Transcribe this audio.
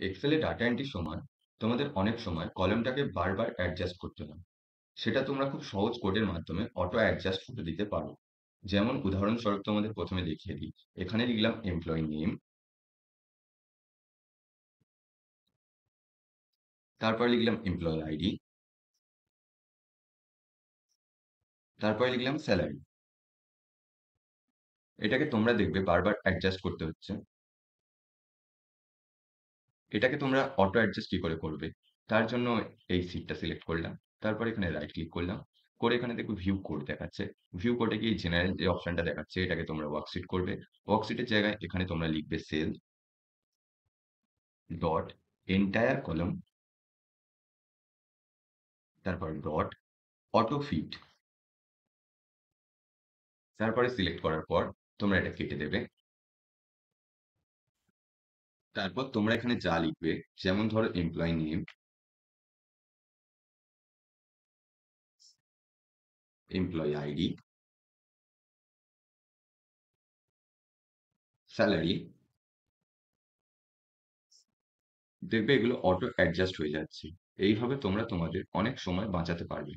এক্সেলে data এন্ট্রির সময় তোমাদের অনেক সময় কলামটাকে বারবার অ্যাডজাস্ট করতে হয়। সেটা তোমরা খুব সহজ কোডের মাধ্যমে অটো অ্যাডজাস্ট করে দিতে পারো। যেমন উদাহরণস্বরূপ তোমাদের প্রথমে দেখিয়ে দিই। এখানে লিখলাম এমপ্লয়ি নেম, তারপরে লিখলাম এমপ্লয়ি আইডি, তারপরে লিখলাম স্যালারি। এটাকে তোমরা দেখবে বারবার অ্যাডজাস্ট করতে হচ্ছে। এটাকে তোমরা অটো অ্যাডজাস্ট কি করে করবে? তার জন্য এই শীটটা সিলেক্ট করলাম। তারপর এখানে রাইট ক্লিক করলাম। করে এখানে দেখো ভিউ কোড দেখাচ্ছে। ভিউ কোডে গিয়ে জেনারেল যে অপশনটা দেখাচ্ছে এটাকে তোমরা ওয়ার্কশিট করবে। ওয়ার্কশিটের জায়গায় এখানে তোমরা লিখবে সেল ডট এন্টায়ার কলম, তারপর ডট অটো ফিট। তারপরে সিলেক্ট করার পর তোমরা এটা কেটে দেবে। তারপর তোমরা এখানে যা লিখবে, যেমন ধরো employee name, employee ID, salary, দেখবে এগুলো অটো অ্যাডজাস্ট হয়ে যাচ্ছে। এইভাবে তোমরা তোমাদের অনেক সময় বাঁচাতে পারবে।